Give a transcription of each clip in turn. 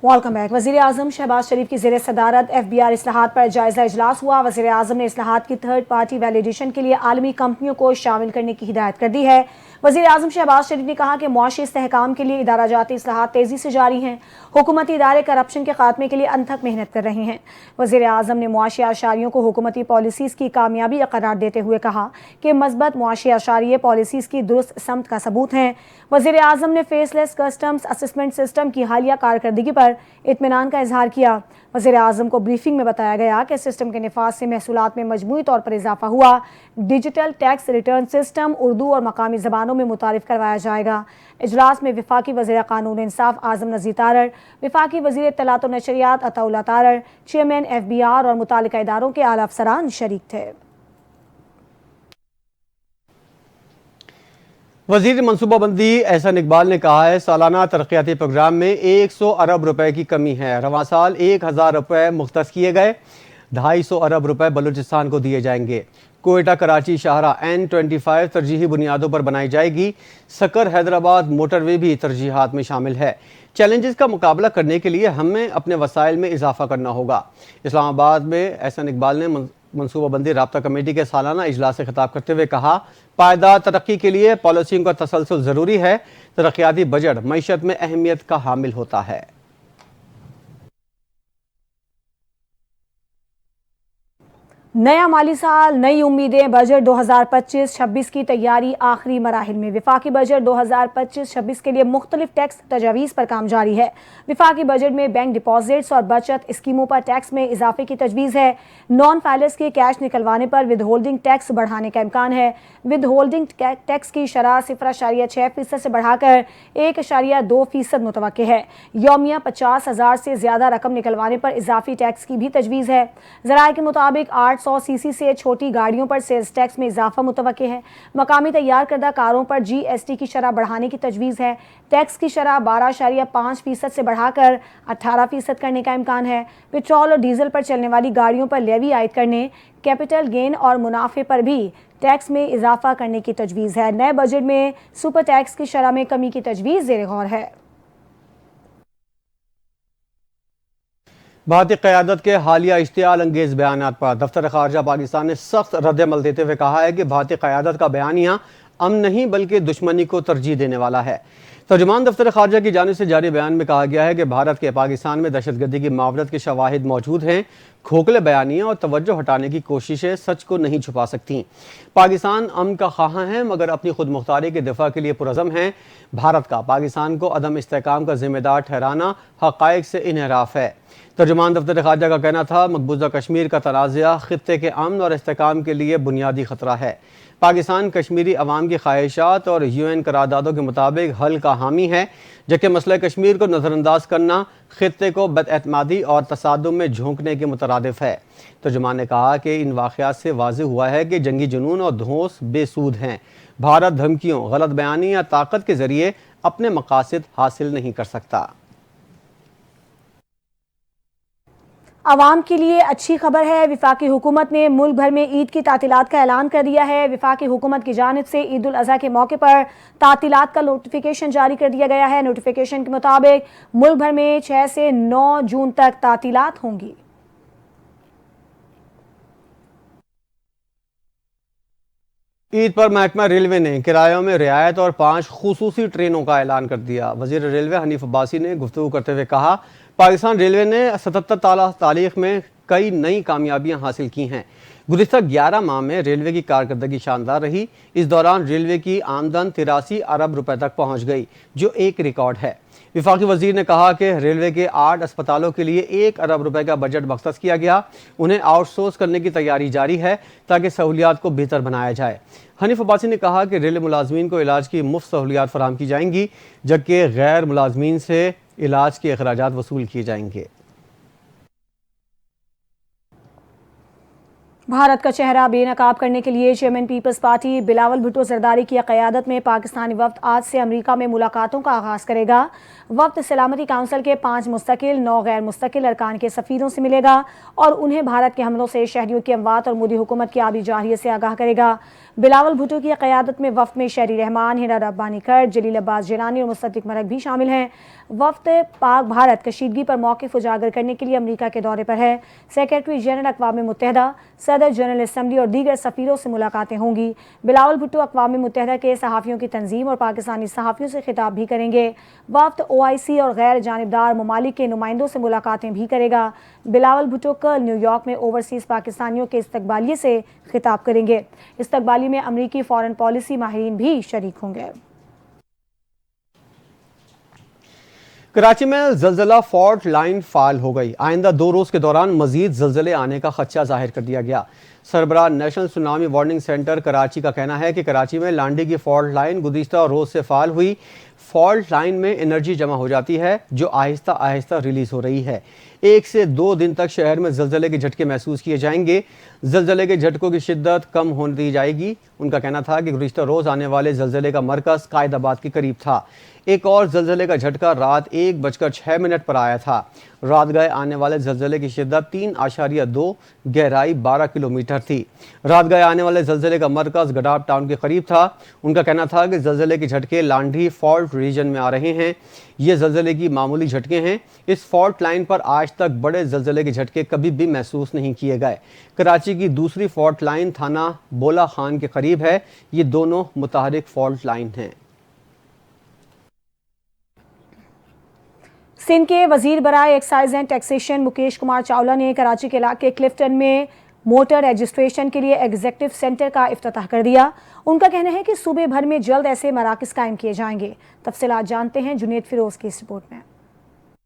Welcome back. वज़ीर आज़म शहबाज शरीफ की ज़ेर सदारत FBR इस्लाहात पर जायज़ा इजलास हुआ। वज़ीर आज़म ने इस्लाहात की थर्ड पार्टी वैलिडेशन के लिए आलमी कंपनियों को शामिल करने की हिदायत कर दी है। वज़ीर आज़म शहबाज शरीफ ने कहा कि मुआशी इस्तेहकाम के लिए इदारा जाती इस्लाहात तेज़ी से जारी हैं। हुकूमती इदारे करप्शन के खात्मे के लिए अनथक मेहनत कर रहे हैं। वज़ीर आज़म ने मुआशी आशारियों को हुकूमती पॉलिसीज़ की कामयाबी करार देते हुए कहा कि मज़बूत मुआशी आशारिये पॉलिसीज़ की दुरुस्त समत का सबूत हैं। वज़ीर आज़म ने फेसलेस कस्टम्स असेसमेंट सिस्टम की हालिया कारकर्दगी पर इत्मीनान का इजहार किया। वज़ीर आज़म को ब्रीफिंग में बताया गया कि सिस्टम के निफाज से महसूलात में मजमूई तौर पर इजाफा हुआ। Digital tax return system Urdu और मकामी ज़बानों में मुतारिफ करवाया जाएगा। इजलास में वफाकी वज़ीर कानून इंसाफ आज़म नज़ीर तारड़, वफाकी वज़ीर इत्तलात और नशरियात अताउल्लाह तारड़, चेयरमैन FBR और मुतालिका इदारों के आला अफसरान शरीक थे। वज़ीर मनसूबाबंदी एहसन इकबाल ने कहा है सालाना तरक्याती प्रोग्राम में 100 अरब रुपए की कमी है। रवां साल 1000 रुपए मुख्तस किए गए, 250 अरब रुपए बलूचिस्तान को दिए जाएंगे। कोयटा कराची शाहरा N25 तरजीही बुनियादों पर बनाई जाएगी। सकर हैदराबाद मोटरवे भी तरजीहात में शामिल है। चैलेंजेस का मुकाबला करने के लिए हमें अपने वसाइल में इजाफा करना होगा। इस्लामाबाद में एहसन इकबाल ने मनसूबाबंदी राब्ता कमेटी के सालाना इजलास से खिताब करते हुए कहा, पायदार तरक्की के लिए पॉलिसियों का तसलसल ज़रूरी है। तरक्याती बजट मईशत में अहमियत का हामिल होता है। नया माली साल, नई उम्मीदें। बजट 2025-26 की तैयारी आखिरी मराहिल में। विफाकी बजट 2025-26 के लिए मुख्तलिफ टैक्स तजावीज़ पर काम जारी है। विफाकी बजट में बैंक डिपॉजिट्स और बचत स्कीमों पर टैक्स में इजाफे की तजवीज़ है। नॉन फाइलर्स के कैश निकलवाने पर विद होल्डिंग टैक्स बढ़ाने का इम्कान है। विद होल्डिंग टैक्स की शरह 0.6% से बढ़ाकर 1.2% मुतवक्के है। यौमिया 50,000 से ज़्यादा रकम निकलवाने पर इजाफी टैक्स की भी तजवीज़ है। ज़राए के मुताबिक 800 cc से छोटी गाड़ियों पर सेल्स टैक्स में इजाफा मुतवक्के है। मकामी तैयार करदा कारों पर GST की शरह बढ़ाने की तजवीज़ है। टैक्स की शरह 12.5% से बढ़ाकर 18% करने का इम्कान है। पेट्रोल और डीजल पर चलने वाली गाड़ियों पर लेवी आयद करने, कैपिटल गेन और मुनाफे पर भी टैक्स में इजाफा करने की तजवीज़ है। नए बजट में सुपर टैक्स की शरह में कमी की तजवीज़ ज़ेर गौर है। भारतीय क़यादत के हालिया इश्तियाल अंगेज़ बयानात पर दफ्तर ख़ारजा पाकिस्तान ने सख्त रद्द-ए-अमल देते हुए कहा है कि भारतीय क़यादत का बयानिया अमन नहीं बल्कि दुश्मनी को तरजीह देने वाला है। तर्जुमान दफ्तर ख़ारजा की जानिब से जारी बयान में कहा गया है कि भारत के पाकिस्तान में दहशतगर्दी की मावरत के शवाहिद मौजूद हैं। खोखले बयानियाँ और तवज्जो हटाने की कोशिशें सच को नहीं छुपा सकती। पाकिस्तान अमन का ख़्वाह है मगर अपनी खुद मुख्तारी के दिफा के लिए पुरज़म है। भारत का पाकिस्तान को अदम इस्तेहकाम का जिम्मेदार ठहराना हक़ाइक़ से इन्हिराफ है। तर्जुमान दफ्तर ख़ारजा का कहना था, मकबूजा कश्मीर का तनाज़ा ख़ित्ते के अमन और इस्तेहकाम के लिए बुनियादी ख़तरा है। पाकिस्तान कश्मीरी अवाम की ख्वाहिशात और UN करारदादों के मुताबिक हल का हामी है, जबकि मसला कश्मीर को नज़रअंदाज करना ख़ित्ते को बदएतमादी और तसादुम में झोंकने के मुतरादिफ है। तर्जुमान ने कहा कि इन वाक़यात से वाज़ेह हुआ है कि जंगी जुनून और धौंस बेसूद हैं। भारत धमकियों, गलत बयानी या ताकत के ज़रिए अपने मकासद हासिल नहीं कर सकता। आवाम के लिए अच्छी खबर है। विफाकी हुकूमत ने मुल्क भर में ईद की तातीलात का ऐलान कर दिया है। विफाकी हुकूमत की जानिब से ईद उल अज़हा के मौके पर तातीलात का नोटिफिकेशन जारी कर दिया गया है। नोटिफिकेशन के मुताबिक मुल्क भर में 6 से 9 जून तक तातीलात होंगी। ईद पर महकमा रेलवे ने किरायों में रियायत और 5 खुसूसी ट्रेनों का ऐलान कर दिया। वज़ीर रेलवे हनीफ अब्बासी ने गुफ्तगू करते हुए कहा, पाकिस्तान रेलवे ने 77 तारीख में कई नई कामयाबियां हासिल की हैं। गुज़िश्ता 11 माह में रेलवे की कारकर्दगी शानदार रही। इस दौरान रेलवे की आमदन 83 अरब रुपए तक पहुंच गई, जो एक रिकॉर्ड है। विफाकी वज़ीर ने कहा कि रेलवे के 8 अस्पतालों के लिए 1 अरब रुपए का बजट मख्तस किया गया। उन्हें आउटसोर्स करने की तैयारी जारी है ताकि सहूलियात को बेहतर बनाया जाए। हनीफ अब्बासी ने कहा कि रेलवे मुलाजमीन को इलाज की मुफ्त सहूलियात फराहम की जाएंगी, जबकि गैर मुलाजमीन से इलाज के अखराजात वसूल किए जाएंगे। भारत का चेहरा बेनकाब करने के लिए chairman Peoples Party Bilawal Bhutto Zardari की क़यादत में पाकिस्तानी वफ्द आज से अमेरिका में मुलाकातों का आगाज़ करेगा। वफ्द सलामती काउंसिल के 5 मुस्तकिल 9 गैर मुस्तकिल अरकान के सफ़ीरों से मिलेगा और उन्हें भारत के हमलों से शहरियों की अमवात और मोदी हुकूमत की आबी जाहियत से आगाह करेगा। बिलावल भुट्टो की क़यादत में वफ्द में शहरी रहमान, हिना रब्बानी खट, जलील अब्बास जिलानी और मुस्तफ़िक मलिक भी शामिल हैं। वफ्द पाक भारत कशीदगी पर मौक़िफ़ उजागर करने के लिए अमेरिका के दौरे पर है। सेक्रेटरी जनरल अक़वाम मुत्तहिदा, सदर जनरल असम्बली और दीगर सफ़ीरों से मुलाकातें होंगी। बिलावल भुट्टो अक़वाम मुत्तहिदा के सहाफ़ियों की तंजीम और पाकिस्तानी सहाफ़ियों से खिताब भी करेंगे। वफ्द OIC और गैर जानिबदार ममालिक के नुमाइंदों से मुलाकातें भी करेगा। बिलावल भुट्टो कल न्यूयॉर्क में ओवरसीज़ पाकिस्तानियों के इस्तकबालिये से खिताब करेंगे। इस्तकबाली में अमरीकी फ़ॉरेन पॉलिसी माहिरीन भी शरीक होंगे। कराची में ज़लज़ला फॉल्ट लाइन फाल हो गई। आइंदा 2 रोज़ के दौरान मज़ीद ज़लज़ले आने का खदशा ज़ाहिर कर दिया गया। सरबराह national tsunami warning centre Karachi का कहना है कि कराची में लांडी की फॉल्ट लाइन गुज़िश्ता रोज़ से फाल हुई। फॉल्ट लाइन में एनर्जी जमा हो जाती है जो आहिस्ता आहिस्ता रिलीज़ हो रही है। 1 से 2 दिन तक शहर में ज़लज़ले के झटके महसूस किए जाएंगे। ज़लज़ले के झटकों की शिद्दत कम होने दी जाएगी। उनका कहना था कि गुज़िश्ता रोज़ आने वाले ज़लज़ले का मरकज़ कायदाबाद के करीब था। एक और ज़लज़ले का झटका रात 1:06 पर आया था। रात गए आने वाले ज़लज़ले की शिद्दत 3.2, गहराई 12 किलोमीटर थी। रात गए आने वाले ज़लज़ले का मरकज़ गडाब टाउन के करीब था। उनका कहना था कि ज़लज़ले के झटके लांडी फॉल्ट रीजन में आ रहे हैं। ये ज़लज़ले की मामूली झटके हैं। इस फॉल्ट लाइन पर आज तक बड़े ज़लज़ले के झटके कभी भी महसूस नहीं किए गए। कराची की दूसरी फॉल्ट लाइन थाना बोला खान के करीब है। ये दोनों मुतहरिक फॉल्ट लाइन हैं। सिंध के वजीर बराए excise and taxation Mukesh Kumar Chawla ने कराची के इलाके क्लिफ्टन में मोटर रजिस्ट्रेशन के लिए एग्जीक्यूटिव सेंटर का इफ्तिताह कर दिया। उनका कहना है कि सूबे भर में जल्द ऐसे मराकज़ कायम किए जाएंगे। तफसीलात जानते हैं जुनेद फिरोज की इस रिपोर्ट में।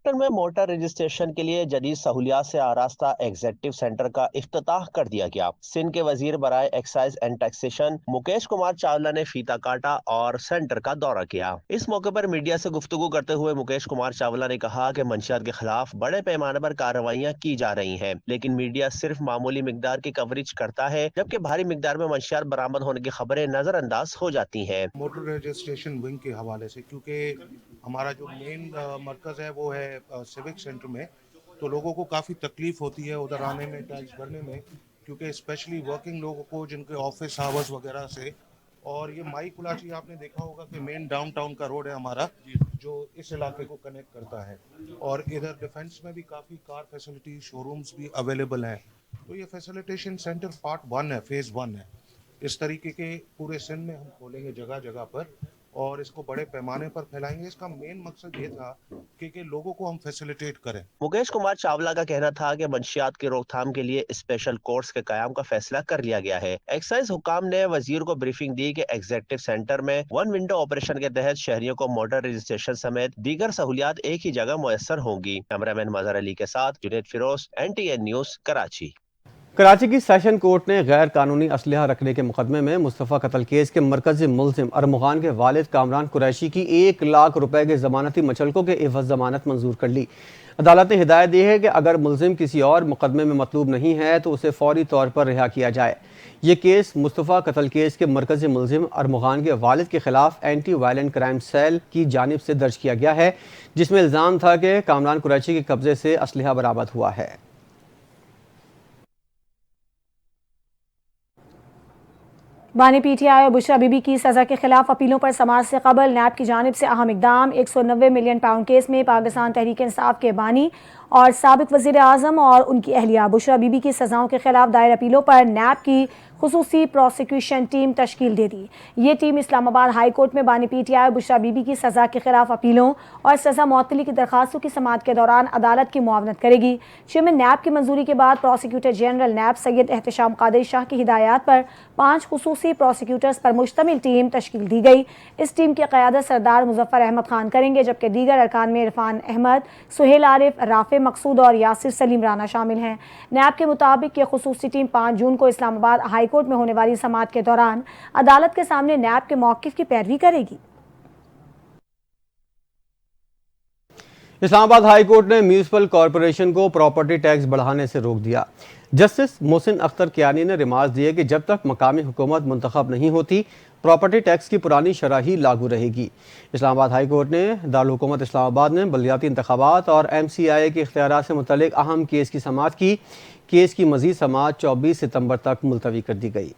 में मोटर रजिस्ट्रेशन के लिए जदीद सहूलियात से आरास्ता एग्जीक्यूटिव सेंटर का इफ्तिताह कर दिया गया। सिंध के वजीर बराए excise and taxation Mukesh Kumar Chawla ने फीता काटा और सेंटर का दौरा किया। इस मौके पर मीडिया से गुफ्तगू करते हुए मुकेश कुमार चावला ने कहा कि मंशियात के खिलाफ बड़े पैमाने पर कार्रवाइयाँ की जा रही हैं, लेकिन मीडिया सिर्फ मामूली मिकदार की कवरेज करता है, जबकि भारी मिकदार में मंशियात बरामद होने की खबरें नजरअंदाज हो जाती हैं। मोटर रजिस्ट्रेशन विंग के हवाले से, क्योंकि हमारा जो मेन मरकज़ है वो है सिविक सेंटर में, तो लोगों को काफ़ी तकलीफ होती है उधर आने में, टैक्स भरने में, क्योंकि स्पेशली वर्किंग लोगों को जिनके ऑफिस आवर्स वगैरह से। और ये माई कुलाची आपने देखा होगा कि मेन डाउनटाउन का रोड है हमारा, जो इस इलाके को कनेक्ट करता है। और इधर डिफेंस में भी काफ़ी कार फैसिलिटी, शोरूम्स भी अवेलेबल हैं। तो ये फैसिलिटेशन सेंटर पार्ट 1 है, फेज़ 1 है। इस तरीके के पूरे सिंध में हम खोलेंगे जगह जगह पर और इसको बड़े पैमाने पर फैलाएंगे। इसका मेन मकसद ये था कि लोगों को हम फैसिलिटेट करें। मुकेश कुमार चावला का कहना था कि मंशियात की रोकथाम के लिए स्पेशल कोर्ट्स के कायम का फैसला कर लिया गया है। एक्साइज हुकाम ने वजीर को ब्रीफिंग दी कि एग्जीक्यूटिव सेंटर में 1 विंडो ऑपरेशन के तहत शहरियों को मोटर रजिस्ट्रेशन समेत दीगर सहूलियात एक ही जगह मुयस्सर होंगी। कैमरामैन मजहर अली के साथ जुनेद फिरोज, NTN न्यूज, कराची। कराची की सेशन कोर्ट ने गैर कानूनी असलहा रखने के मुकदमे में मुस्तफ़ा कत्ल केस के मरकज़ी मुलजिम अरमुगान के वालिद कामरान कुरैशी की 1 लाख रुपए के ज़मानती मचलकों के एवज़ ज़मानत मंजूर कर ली। अदालत ने हिदायत दी है कि अगर मुलजिम किसी और मुकदमे में मतलूब नहीं है तो उसे फौरी तौर पर रिहा किया जाए। ये केस मुस्तफ़ा कत्ल केस के मरकज़ी मुलजिम अरमुगान के वालिद के खिलाफ एंटी वायलेंट क्राइम सेल की जानिब से दर्ज किया गया है, जिसमें इल्ज़ाम था कि कामरान कुरैशी के कब्जे से असलहा बरामद हुआ है। बानी PTI और बुशरा बीबी की सज़ा के खिलाफ अपीलों पर समाज से कबल नैब की जानिब से अहम इकदाम। 190 मिलियन पाउंड केस में पाकिस्तान तहरीक इंसाफ के बानी और साबिक वज़ीर आज़म और उनकी अहलिया बुशरा बीबी की सज़ाओं के खिलाफ दायर अपीलों पर नैब की खुसूसी प्रोसिक्यूशन टीम तश्कील दे दी। ये टीम इस्लामाबाद हाई कोर्ट में बानी PTI और बुशरा बीबी की सज़ा के खिलाफ अपीलों और सज़ा मुअत्तली की दरखास्तों की समाअत के दौरान अदालत की मुआवनत करेगी। चेयरमैन नैब की मंजूरी के बाद प्रोसिक्यूटर जनरल नैब सैयद एहतशाम कादिर शाह की हिदायत पर 5 खुसूसी प्रोसिक्यूटर्स पर मुश्तमिल टीम तश्कील दी गई। इस टीम की क़यादत सरदार मुजफ्फर अहमद खान करेंगे, जबकि दीगर अरकान में इरफान अहमद, सुहेल आरिफ, राफे मकसूद और यासिर सलीम राना शामिल हैं। नैब के मुताबिक ये खुसूसी टीम 5 जून को इस्लामाबाद हाई कोर्ट में होने वाली समाअत के दौरान अदालत के सामने नैब के मौक़िफ़ की पैरवी करेगी। اسلام آباد ہائی کورٹ نے میونسپل کارپوریشن کو پراپرٹی ٹیکس بڑھانے سے روک دیا۔ جسٹس محسن اختر کیانی نے ریمارکس دیے کہ جب تک مقامی حکومت منتخب نہیں ہوتی پراپرٹی ٹیکس کی پرانی شرح ہی لاگو رہے گی۔ اسلام آباد ہائی کورٹ نے دارالحکومت اسلام آباد میں بلدیاتی انتخابات اور MCIA کے اختیارات سے متعلق اہم کیس کی سماعت کی۔ کیس کی مزید سماعت 24 ستمبر تک ملتوی کر دی گئی۔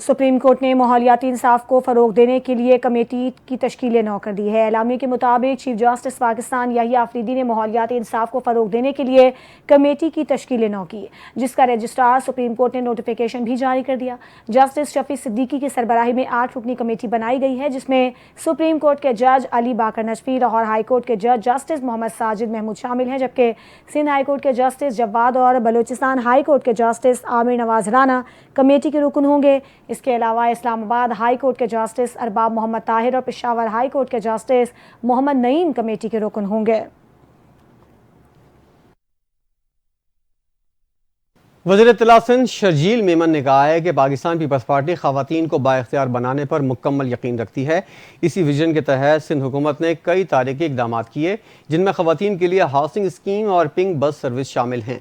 سپریم کورٹ نے ماحولیاتی انصاف کو فروغ دینے کے لیے کمیٹی کی تشکیل نو کر دی ہے۔ اعلامیے کے مطابق چیف جسٹس پاکستان یحییٰ آفریدی نے ماحولیاتی انصاف کو فروغ دینے کے لیے کمیٹی کی تشکیل نو کی، جس کا رجسٹرار سپریم کورٹ نے نوٹیفیکیشن بھی جاری کر دیا۔ جسٹس شفیع صدیقی کی سربراہی میں 8 رکنی کمیٹی بنائی گئی ہے، جس میں سپریم کورٹ کے جج علی باقر نجفی، لاہور ہائی کورٹ کے جج جسٹس محمد ساجد محمود شامل ہیں، جبکہ سندھ ہائی کورٹ کے جسٹس جواد اور بلوچستان ہائی کورٹ کے جسٹس عامر نواز رانا کمیٹی کے رکن ہوں گے۔ اس کے علاوہ اسلام آباد ہائی کورٹ کے جسٹس ارباب محمد طاہر اور پشاور ہائی کورٹ کے جسٹس محمد نعیم کمیٹی کے رکن ہوں گے۔ وزیر اطلاع سندھ شرجیل میمن نے کہا ہے کہ پاکستان پیپلز پارٹی خواتین کو بااختیار بنانے پر مکمل یقین رکھتی ہے۔ اسی ویژن کے تحت سندھ حکومت نے کئی تاریخی اقدامات کیے، جن میں خواتین کے لیے ہاؤسنگ اسکیم اور پنک بس سروس شامل ہیں۔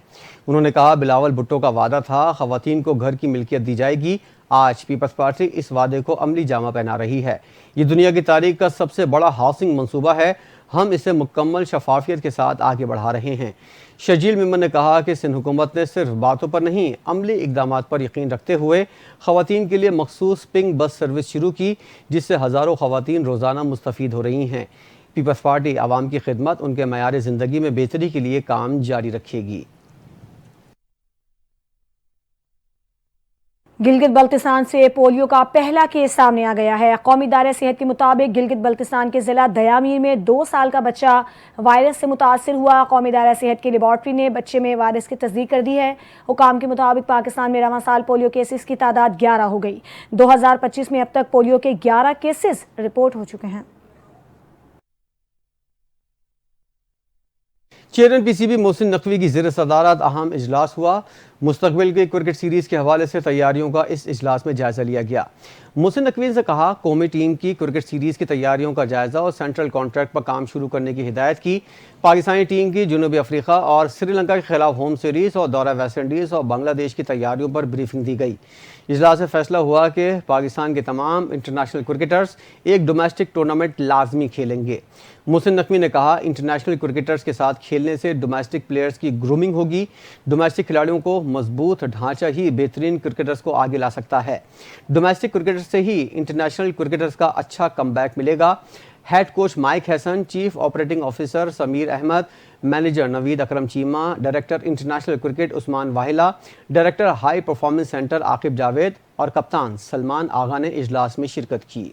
انہوں نے کہا بلاول بھٹو کا وعدہ تھا خواتین کو گھر کی ملکیت دی جائے گی، آج پیپلز پارٹی اس وعدے کو عملی جامہ پہنا رہی ہے۔ یہ دنیا کی تاریخ کا سب سے بڑا ہاؤسنگ منصوبہ ہے، ہم اسے مکمل شفافیت کے ساتھ آگے بڑھا رہے ہیں۔ شرجیل میمن نے کہا کہ سندھ حکومت نے صرف باتوں پر نہیں عملی اقدامات پر یقین رکھتے ہوئے خواتین کے لیے مخصوص پنک بس سروس شروع کی، جس سے ہزاروں خواتین روزانہ مستفید ہو رہی ہیں۔ پیپلز پارٹی عوام کی خدمت، ان کے معیار زندگی میں بہتری کے لیے کام جاری رکھے گی۔ گلگت بلتستان سے پولیو کا پہلا کیس سامنے آ گیا ہے۔ قومی ادارہ صحت کے مطابق گلگت بلتستان کے ضلع دیامیر میں 2 سال کا بچہ وائرس سے متاثر ہوا۔ قومی ادارہ صحت کی لیبارٹری نے بچے میں وائرس کی تصدیق کر دی ہے۔ حکام کے مطابق پاکستان میں رواں سال پولیو کیسز کی تعداد 11 ہو گئی۔ 2025 میں اب تک پولیو کے 11 کیسز رپورٹ ہو چکے ہیں۔ چیئرمین PCB محسن نقوی کی زیر صدارت اہم اجلاس ہوا۔ مستقبل کے کرکٹ سیریز کے حوالے سے تیاریوں کا اس اجلاس میں جائزہ لیا گیا۔ محسن نقوی نے کہا قومی ٹیم کی کرکٹ سیریز کی تیاریوں کا جائزہ اور سینٹرل کانٹریکٹ پر کام شروع کرنے کی ہدایت کی۔ پاکستانی ٹیم کی جنوبی افریقہ اور سری لنکا کے خلاف ہوم سیریز اور دورہ ویسٹ انڈیز اور بنگلہ دیش کی تیاریوں پر بریفنگ دی گئی۔ اجلاس سے فیصلہ ہوا کہ پاکستان کے تمام انٹرنیشنل کرکٹرز ایک ڈومیسٹک ٹورنامنٹ لازمی کھیلیں گے۔ محسن نقوی نے کہا انٹرنیشنل کرکٹرز کے ساتھ کھیلنے سے ڈومیسٹک پلیئرز کی گرومنگ ہوگی۔ ڈومیسٹک کھلاڑیوں کو مضبوط ڈھانچہ ہی بہترین کرکٹرز کو آگے لا سکتا ہے۔ ڈومیسٹک کرکٹرز سے ہی انٹرنیشنل کرکٹرز کا اچھا کم بیک ملے گا۔ Head coach Mike Hesson, chief operating officer Sameer Ahmed, manager Naveed Akram Cheema, director international cricket Usman Wahla, director high performance centre Aqib Javed اور کپتان سلمان آغا نے اجلاس میں شرکت کی۔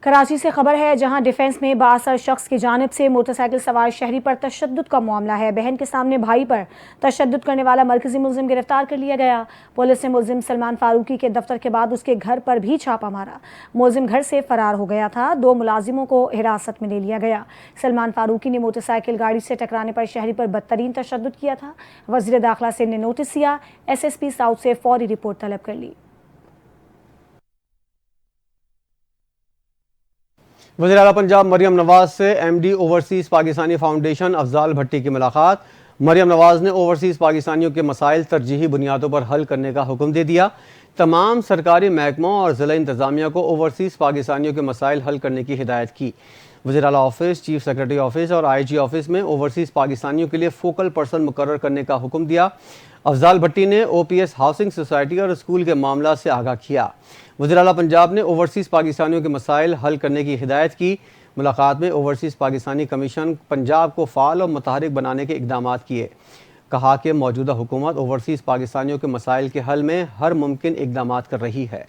کراچی سے خبر ہے جہاں ڈیفنس میں بااثر شخص کی جانب سے موٹر سائیکل سوار شہری پر تشدد کا معاملہ ہے۔ بہن کے سامنے بھائی پر تشدد کرنے والا مرکزی ملزم گرفتار کر لیا گیا۔ پولیس نے ملزم سلمان فاروقی کے دفتر کے بعد اس کے گھر پر بھی چھاپہ مارا۔ ملزم گھر سے فرار ہو گیا تھا۔ 2 ملازموں کو حراست میں لے لیا گیا۔ سلمان فاروقی نے موٹر سائیکل گاڑی سے ٹکرانے پر شہری پر بدترین تشدد کیا تھا۔ وزیر داخلہ سندھ نے نوٹس دیا، SSP ساؤتھ سے فوری رپورٹ طلب کر لی۔ وزیر اعلیٰ پنجاب مریم نواز سے MD overseas Pakistani foundation Afzal بھٹی کی ملاقات۔ مریم نواز نے اوورسیز پاکستانیوں کے مسائل ترجیحی بنیادوں پر حل کرنے کا حکم دے دیا۔ تمام سرکاری محکموں اور ضلع انتظامیہ کو اوورسیز پاکستانیوں کے مسائل حل کرنے کی ہدایت کی۔ وزیر اعلیٰ آفس، چیف سیکرٹری آفس اور IG آفس میں اوورسیز پاکستانیوں کے لیے فوکل پرسن مقرر کرنے کا حکم دیا۔ افضال بھٹی نے OPS ہاؤسنگ سوسائٹی اور اسکول کے معاملات سے آگاہ کیا۔ وزیر اعلیٰ پنجاب نے اوورسیز پاکستانیوں کے مسائل حل کرنے کی ہدایت کی۔ ملاقات میں اوورسیز پاکستانی کمیشن پنجاب کو فعال اور متحرک بنانے کے اقدامات کیے۔ کہا کہ موجودہ حکومت اوورسیز پاکستانیوں کے مسائل کے حل میں ہر ممکن اقدامات کر رہی ہے۔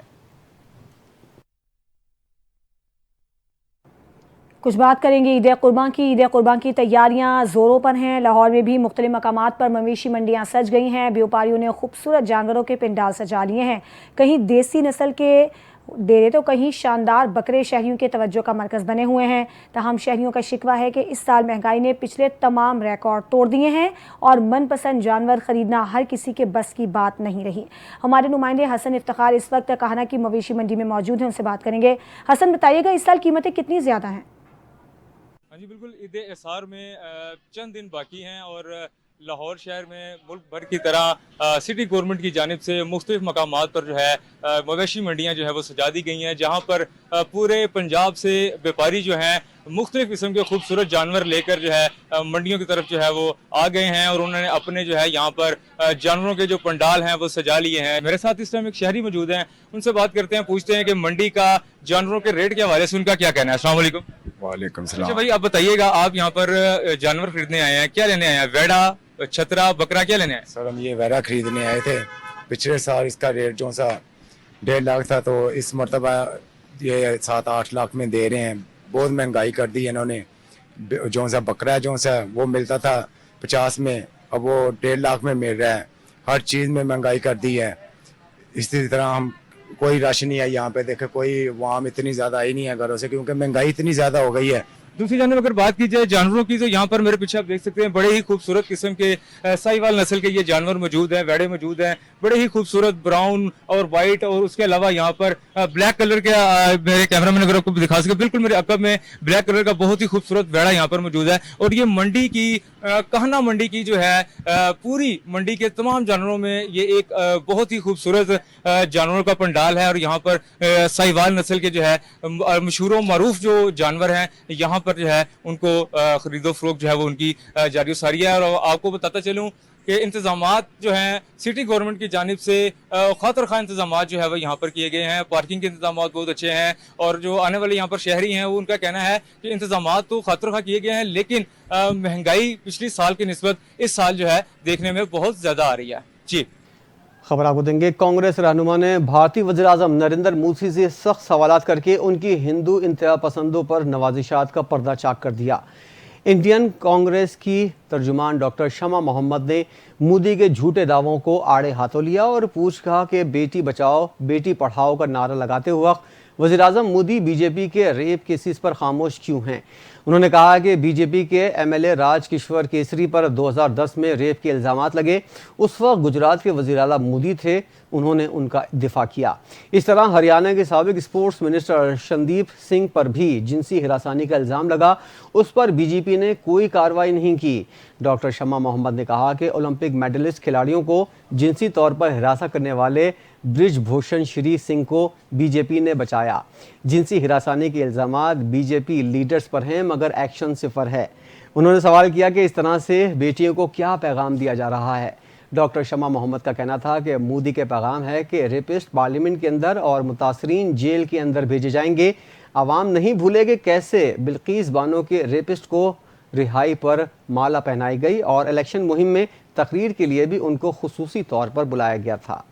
کچھ بات کریں گے عید قربان کی۔ عید قربان کی تیاریاں زوروں پر ہیں۔ لاہور میں بھی مختلف مقامات پر مویشی منڈیاں سج گئی ہیں۔ بیوپاریوں نے خوبصورت جانوروں کے پنڈال سجا لیے ہیں۔ کہیں دیسی نسل کے डेरे तो कहीं शानदार बकरे शहरियों के तवज्जो का मरकज़ बने हुए हैं। तमाम शहरियों का शिकवा है कि इस साल महंगाई ने पिछले तमाम रिकॉर्ड तोड़ दिए हैं और मनपसंद जानवर खरीदना हर किसी के बस की बात नहीं रही। हमारे नुमाइंदे हसन इफ्तिखार इस वक्त काहना की मवेशी मंडी में मौजूद हैं, उनसे बात करेंगे। हसन, बताइएगा इस साल कीमतें कितनी ज़्यादा हैं? हाँ जी बिल्कुल, ईद एसार में चंद दिन बाकी हैं और लाहौर शहर में मुल्क भर की तरह सिटी गवर्नमेंट की जानिब से मुख्तलिफ मकामात पर जो है मवेशी मंडियाँ जो है वो सजा दी गई हैं, जहाँ पर पूरे पंजाब से व्यापारी जो हैं मुख्तलिफ किस्म के खूबसूरत जानवर लेकर जो है मंडियों की तरफ जो है वो आ गए हैं और उन्होंने अपने जो है यहाँ पर जानवरों के जो पंडाल हैं वो सजा लिए हैं। मेरे साथ इस टाइम एक शहरी मौजूद हैं, उनसे बात करते हैं, पूछते हैं कि मंडी का जानवरों के रेट के हवाले से उनका क्या कहना है। अस्सलाम वालेकुम। वालेकुम अच्छा सलाम। भाई, आप बताइएगा, आप यहाँ पर जानवर खरीदने आए हैं, क्या लेने आए हैं? वेड़ा, छतरा, बकरा, क्या लेने आए? सर हम ये वैरा खरीदने आए थे। पिछले साल इसका रेट जो सा 1.5 लाख था, तो इस मरतबा ये 7-8 लाख में दे रहे हैं। बहुत महंगाई कर दी है इन्होंने। जो सा बकरा जो सा वो मिलता था 50 में, अब वो 1.5 लाख में मिल रहा है। हर चीज़ में महंगाई कर दी है। इसी तरह हम कोई राशन नहीं है यहाँ पे, देखे कोई वाम इतनी ज़्यादा आई नहीं है घरों से, क्योंकि महंगाई इतनी ज़्यादा हो गई है। दूसरी जानब अगर बात की जाए जानवरों की, तो यहाँ पर मेरे पीछे आप देख सकते हैं बड़े ही खूबसूरत किस्म के साहिवाल नस्ल के ये जानवर मौजूद हैं, वेड़े मौजूद हैं, बड़े ही खूबसूरत ब्राउन और वाइट, और उसके अलावा यहाँ पर ब्लैक कलर के मेरे कैमरामैन अगर आपको दिखा सके, बिल्कुल मेरे अकब में ब्लैक कलर का बहुत ही खूबसूरत वेड़ा यहाँ पर मौजूद है। और ये मंडी की कहना मंडी की जो है पूरी मंडी के तमाम जानवरों में ये एक बहुत ही खूबसूरत जानवरों का पंडाल है। और यहाँ पर साहिवाल नस्ल के जो है मशहूर मारूफ जो जानवर हैं, यहाँ पर जो है उनको खरीदो फरोख्त जो है वो उनकी जारी सारी है। और आपको बताता चलूँ कि इंतजामात जो हैं सिटी गवर्नमेंट की जानिब से खातर खा इंतजामात जो है वो यहाँ पर किए गए हैं। पार्किंग के इंतजामात बहुत अच्छे हैं, और जो आने वाले यहाँ पर शहरी हैं वो उनका कहना है कि इंतजामात तो खातर खा किए गए हैं, लेकिन महंगाई पिछली साल की निस्बत इस साल जो है देखने में बहुत ज़्यादा आ रही है। जी, खबर आपको देंगे। कांग्रेस रहनुमा ने भारतीय वज़ीर-ए-आज़म नरेंद्र मोदी से सख्त सवालात करके उनकी हिंदू इंतहा पसंदों पर नवाजिशात का पर्दा चाक कर दिया। इंडियन कांग्रेस की तर्जुमान डॉक्टर शमा मोहम्मद ने मोदी के झूठे दावों को आड़े हाथों लिया और पूछ कहा कि बेटी बचाओ बेटी पढ़ाओ का नारा लगाते हुए वज़ीर-ए-आज़म मोदी बीजेपी के रेप केसेस पर खामोश क्यों हैं। उन्होंने कहा कि बीजेपी के एमएलए राज किशोर केसरी पर 2010 में रेप के इल्ज़ामात लगे, उस वक्त गुजरात के वज़ीर आला मोदी थे, उन्होंने उनका दिफा किया। इस तरह हरियाणा के साबिक स्पोर्ट्स मिनिस्टर संदीप सिंह पर भी जिनसी हिरासानी का इल्ज़ाम लगा, उस पर बीजेपी ने कोई कार्रवाई नहीं की। डॉक्टर शमा मोहम्मद ने कहा कि ओलंपिक मेडलिस्ट खिलाड़ियों को जिनसी तौर पर हिरासा करने वाले ब्रिजभूषण श्री सिंह को बीजेपी ने बचाया। जिनसी हिरासानी के इल्ज़ामात बीजेपी लीडर्स पर हैं, मगर एक्शन सिफर है। उन्होंने सवाल किया कि इस तरह से बेटियों को क्या पैगाम दिया जा रहा है। डॉक्टर शमा मोहम्मद का कहना था कि मोदी के पैगाम है कि रेपिस्ट पार्लियामेंट के अंदर और मुतासरीन जेल के अंदर भेजे जाएंगे। आवाम नहीं भूलेगी कैसे बिल्किस बानो के रेपिस्ट को रिहाई पर माला पहनाई गई और इलेक्शन मुहिम में तकरीर के लिए भी उनको खुसूसी तौर पर बुलाया गया था।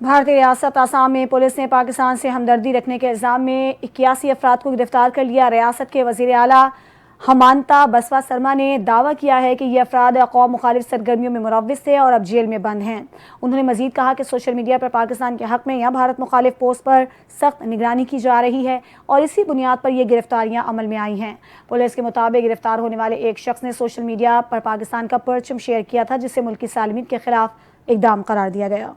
भारतीय रियासत आसाम में पुलिस ने पाकिस्तान से हमदर्दी रखने के इल्ज़ाम में 81 अफराद को गिरफ्तार कर लिया। रियासत के वज़ीर आला हमांता बसवा शर्मा ने दावा किया है कि ये अफराद कौम मुखालिफ सरगर्मियों में मुलव्विस थे और अब जेल में बंद हैं। उन्होंने मजीद कहा कि सोशल मीडिया पर पाकिस्तान के हक़ में या भारत मुखालिफ पोस्ट पर सख्त निगरानी की जा रही है और इसी बुनियाद पर ये गिरफ्तारियां अमल में आई हैं। पुलिस के मुताबिक गिरफ्तार होने वाले एक शख्स ने सोशल मीडिया पर पाकिस्तान का परचम शेयर किया था, जिसे मुल्की सालमियत के खिलाफ इक़दाम करार दिया गया।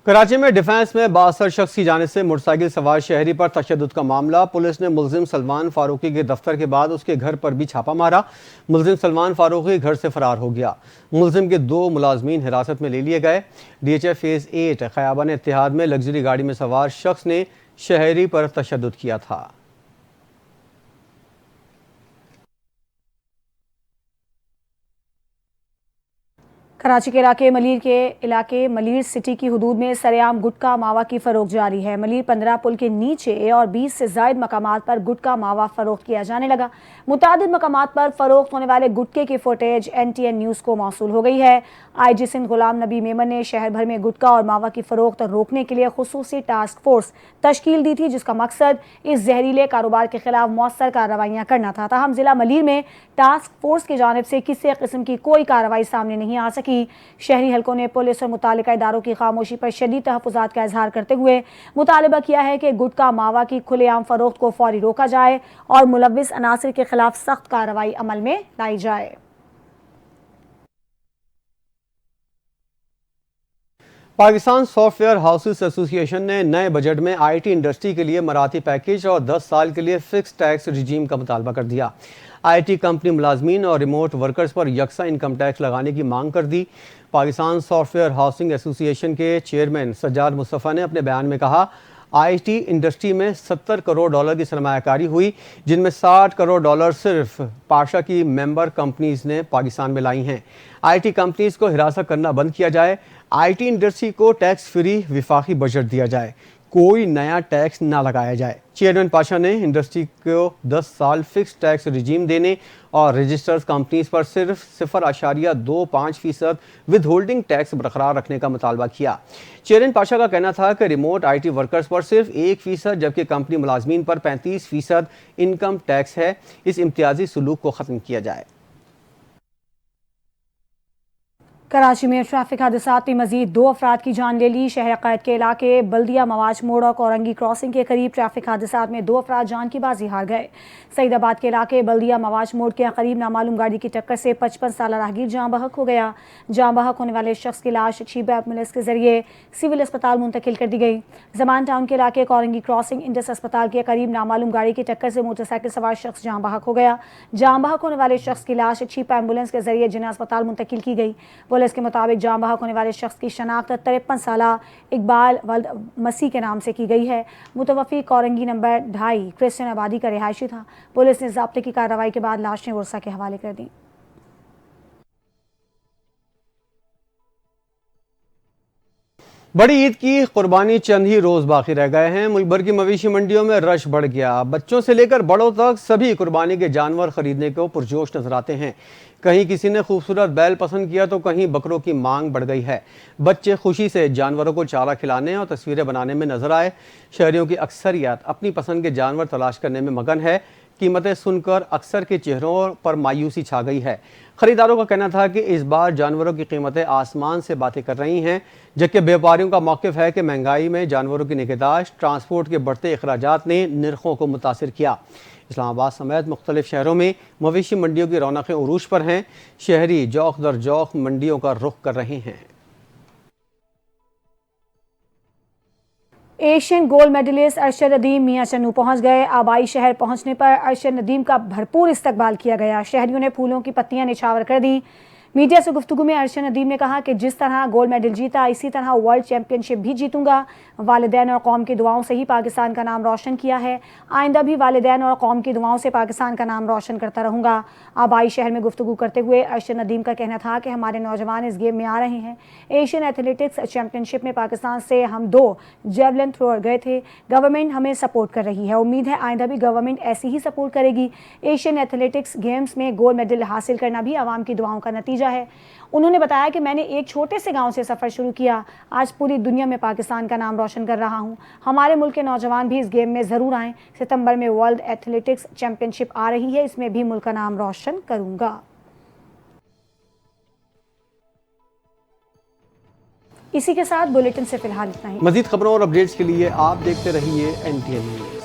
कराची में डिफेंस में बासर शख्स की जानिब से मोटरसाइकिल सवार शहरी पर तशद्दुद का मामला। पुलिस ने मुलजिम सलमान फारूकी के दफ्तर के बाद उसके घर पर भी छापा मारा। मुलजिम सलमान फारूकी घर से फरार हो गया। मुलजिम के 2 मुलाजमीन हिरासत में ले लिए गए। DHF फेज़ 8 खयाबान इत्तेहाद में लग्जरी गाड़ी में सवार शख्स ने शहरी पर तशद्दुद किया था। कराची के इलाके मलीर सिटी की हदूद में सरेआम गुटखा मावा की फरोख्त जारी है। मलीर 15 पुल के नीचे और 20 से जायद मकामात पर गुटखा मावा फरोख्त किया जाने लगा। मुतादिद मकामात पर फरोख्त होने वाले गुटखे की फुटेज NTN न्यूज़ को मौसूल हो गई है। IG सिंध गुलाम नबी मेमन ने शहर भर में गुटखा और मावा की फरोख्त रोकने के लिए खुसूसी टास्क फोर्स तश्कील दी थी, जिसका मकसद इस जहरीले कारोबार के खिलाफ मौसर कार्रवाइयाँ करना था। ताहम जिला मलीर में टास्क फोर्स की जानिब से किसी किस्म की कोई कार्रवाई सामने नहीं आ सकी। शहरी हलकों ने पुलिस और मुतालिका इदारों की खामोशी पर शदीद तहफ़्फ़ुज़ात का इजहार करते हुए मुतालबा किया है कि गुटखा मावा की खुलेआम फरोख्त को फौरी रोका जाए और मुलव्विस अनासिर के खिलाफ सख्त कार्रवाई अमल में लाई जाए। पाकिस्तान सॉफ्टवेयर हाउसेस एसोसिएशन ने नए बजट में IT इंडस्ट्री के लिए मराठी पैकेज और 10 साल के लिए फिक्स टैक्स रिजीम का मुतालबा कर दिया। IT कंपनी मुलाजमीन और रिमोट वर्कर्स पर यकसा इनकम टैक्स लगाने की मांग कर दी। पाकिस्तान सॉफ्टवेयर हाउसिंग एसोसिएशन के चेयरमैन सज्जाद मुस्तफ़ा ने अपने बयान में कहा, IT इंडस्ट्री में $70 करोड़ की सरमायाकारी हुई, जिनमें $60 करोड़ सिर्फ पाशा की मेंबर कंपनीज ने पाकिस्तान में लाई हैं। IT कंपनीज को हिरासत करना बंद किया जाए, IT इंडस्ट्री को टैक्स फ्री विफाकी बजट दिया जाए, कोई नया टैक्स ना लगाया जाए। चेयरमैन पाशा ने इंडस्ट्री को 10 साल फिक्स टैक्स रिजीम देने और रजिस्टर्ड कंपनीज पर सिर्फ 0.25% विद होल्डिंग टैक्स बरकरार रखने का मुतालबा किया। चेयरमैन पाशा का कहना था कि रिमोट IT वर्कर्स पर सिर्फ 1% जबकि कंपनी मुलाजमीन पर 35% इनकम टैक्स है। इस इम्तियाजी सलूक को ख़त्म किया जाए। कराची में ट्रैफिक हादसात में मजीद 2 अफराद की जान ले ली। शहर कैद के इलाके बल्दिया मवाज मोड़ और कोरंगी क्रॉसिंग के करीब ट्रैफिक हादसात में 2 अफराद जान की बाजी हार गए। सईदाबाद के इलाके बल्दिया मवाज मोड़ के करीब नामालूम गाड़ी की टक्कर से 55 साल राहगीर जाँ बहक हो गया। जाँ बहक होने वाले शख्स की लाश शीबा एम्बुलेंस के जरिए सिविल अस्पताल मुंतकिल कर दी गई। जमान टाउन के इलाके कोरंगी क्रॉसिंग इंडस अस्पताल के करीब नामालूम गाड़ी की टक्कर से मोटरसाइकिल सवार शख्स जाँ बहक हो गया। जाँ बहक होने वाले शख्स की लाश शीबा एम्बुलेंस के जरिए जिन्ना अस्पताल मुंतकिल की गई। पुलिस के मुताबिक जाँ बहक होने वाले शख्स की शनाख्त 53 साला इकबाल वल्द मसीह के नाम से की गई है। मुतवफ़ी कोरंगी नंबर 2.5 क्रिश्चियन आबादी का रिहायशी था। पुलिस ने ज़ब्ते की कार्रवाई के बाद लाशें वर्सा के हवाले कर दी। बड़ी ईद की कुर्बानी चंद ही रोज बाकी रह गए हैं। मुल्क भर की मवेशी मंडियों में रश बढ़ गया। बच्चों से लेकर बड़ों तक सभी कुर्बानी के जानवर खरीदने को पुरजोश नजर आते हैं। कहीं किसी ने खूबसूरत बैल पसंद किया तो कहीं बकरों की मांग बढ़ गई है। बच्चे खुशी से जानवरों को चारा खिलाने और तस्वीरें बनाने में नजर आए। शहरियों की अक्सरियत अपनी पसंद के जानवर तलाश करने में मगन है। कीमतें सुनकर अक्सर के चेहरों पर मायूसी छा गई है। खरीदारों का कहना था कि इस बार जानवरों की कीमतें आसमान से बातें कर रही हैं, जबकि व्यापारियों का मौक़िफ़ है कि महंगाई में जानवरों की निगहदाश्त, ट्रांसपोर्ट के बढ़ते अखराजात ने निर्खों को मुतासिर किया। इस्लामाबाद समेत मुख्तलिफ शहरों में मवेशी मंडियों की रौनकें उरूज पर हैं। शहरी जौक दर जौक मंडियों का रुख कर रहे हैं। Asian gold medallist Arshad Nadeem Mian Channu पहुंच गए। आबाई शहर पहुंचने पर अरशद नदीम का भरपूर इस्तकबाल किया गया। शहरियों ने फूलों की पत्तियां निछावर कर दी। मीडिया से गुफ्तगू में अरशद नदीम ने कहा कि जिस तरह गोल्ड मेडल जीता इसी तरह वर्ल्ड चैंपियनशिप भी जीतूंगा। वालिदैन और कौम की दुआओं से ही पाकिस्तान का नाम रोशन किया है। आइंदा भी वालिदैन और कौम की दुआओं से पाकिस्तान का नाम रोशन करता रहूँगा। आबाई शहर में गुफ्तगू करते हुए अरशद नदीम का कहना था कि हमारे नौजवान इस गेम में आ रहे हैं। एशियन एथलेटिक्स चैंपियनशिप में पाकिस्तान से हम 2 जेवलिन थ्रोअर गए थे। गवर्नमेंट हमें सपोर्ट कर रही है। उम्मीद है आइंदा भी गवर्नमेंट ऐसी ही सपोर्ट करेगी। एशियन एथलेटिक्स गेम्स में गोल्ड मेडल हासिल करना भी आवाम की दुआओं का नतीजा है। उन्होंने बताया कि मैंने एक छोटे से गांव से सफ़र शुरू किया, आज पूरी दुनिया में पाकिस्तान का नाम रोशन कर रहा हूं। हमारे मुल्क के नौजवान भी इस गेम में ज़रूर आएँ। सितंबर में वर्ल्ड एथलेटिक्स चैंपियनशिप आ रही है, इसमें भी मुल्क का नाम रोशन करूंगा। इसी के साथ बुलेटिन से फिलहाल इतना ही। मज़ीद खबरों और अपडेट्स के लिए आप देखते रहिए NTN न्यूज़।